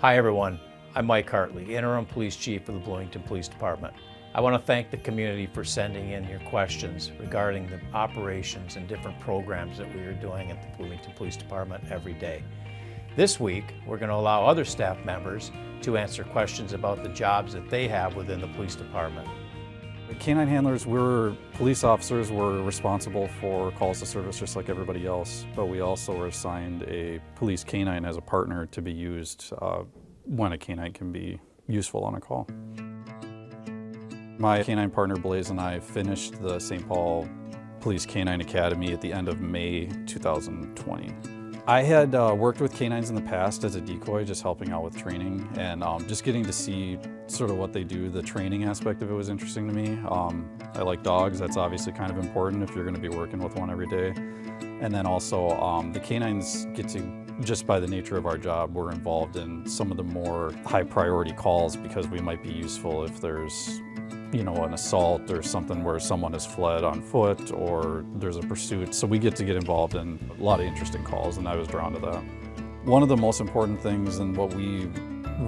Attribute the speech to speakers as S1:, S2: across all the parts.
S1: Hi everyone, I'm Mike Hartley, Interim Police Chief of the Bloomington Police Department. I want to thank the community for sending in your questions regarding the operations and different programs that we are doing at the Bloomington Police Department every day. This week, we're going to allow other staff members to answer questions about the jobs that they have within the police department.
S2: Canine handlers, we're police officers. We're responsible for calls to service just like everybody else, but we also are assigned a police canine as a partner to be used when a canine can be useful on a call. My canine partner Blaze and I finished the St. Paul Police Canine Academy at the end of May 2020. I had worked with canines in the past as a decoy, just helping out with training, and just getting to see sort of what they do. The training aspect of it was interesting to me. I like dogs. That's obviously kind of important if you're going to be working with one every day. And then also the canines get to, just by the nature of our job, we're involved in some of the more high priority calls because we might be useful if there's an assault or something where someone has fled on foot or there's a pursuit. So we get to get involved in a lot of interesting calls, and I was drawn to that. One of the most important things and what we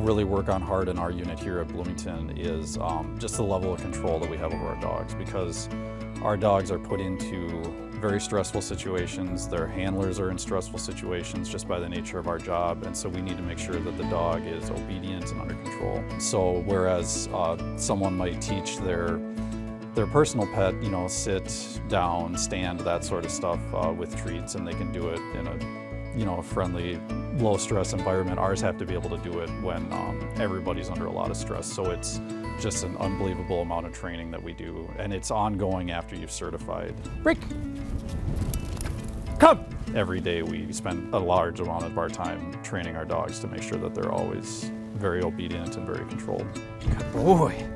S2: really work on hard in our unit here at Bloomington is just the level of control that we have over our dogs, because our dogs are put into very stressful situations. Their handlers are in stressful situations just by the nature of our job, and so we need to make sure that the dog is obedient and under control. So whereas someone might teach their personal pet, sit, down, stand, that sort of stuff with treats, and they can do it in a friendly, low-stress environment, ours have to be able to do it when everybody's under a lot of stress. So it's just an unbelievable amount of training that we do, and it's ongoing after you've certified. Break! Come! Every day we spend a large amount of our time training our dogs to make sure that they're always very obedient and very controlled. Good boy!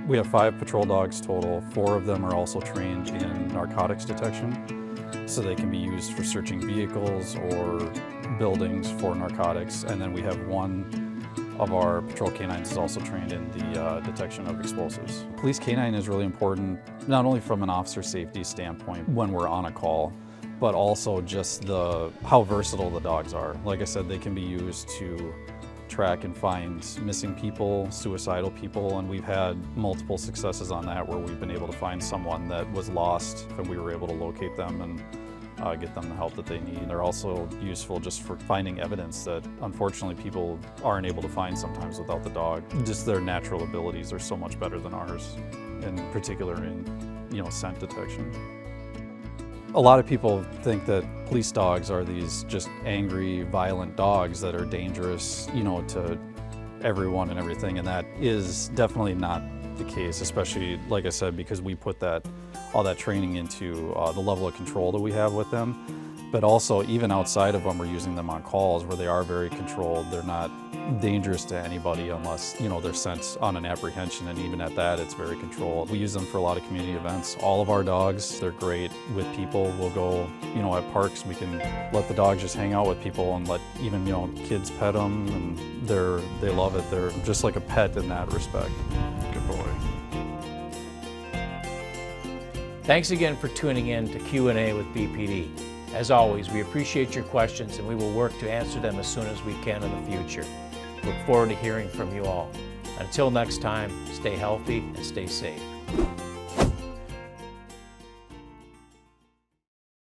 S2: We have 5 patrol dogs total. 4 of them are also trained in narcotics detection, so they can be used for searching vehicles or buildings for narcotics. And then we have 1 of our patrol canines is also trained in the detection of explosives. Police canine is really important, not only from an officer safety standpoint when we're on a call, but also just how versatile the dogs are. Like I said, they can be used to track and find missing people, suicidal people, and we've had multiple successes on that where we've been able to find someone that was lost and we were able to locate them and get them the help that they need. They're also useful just for finding evidence that unfortunately people aren't able to find sometimes without the dog. Just their natural abilities are so much better than ours, in particular in scent detection. A lot of people think that police dogs are these just angry, violent dogs that are dangerous, to everyone and everything, and that is definitely not the case, especially, like I said, because we put all that training into the level of control that we have with them. But also, even outside of when we're using them on calls where they are very controlled, they're not dangerous to anybody unless, they're sent on an apprehension, and even at that, it's very controlled. We use them for a lot of community events. All of our dogs, they're great with people. We'll go, at parks, we can let the dogs just hang out with people and let even, kids pet them, and they love it. They're just like a pet in that respect. Good boy.
S1: Thanks again for tuning in to Q&A with BPD. As always, we appreciate your questions, and we will work to answer them as soon as we can in the future. Look forward to hearing from you all. Until next time, stay healthy and stay safe.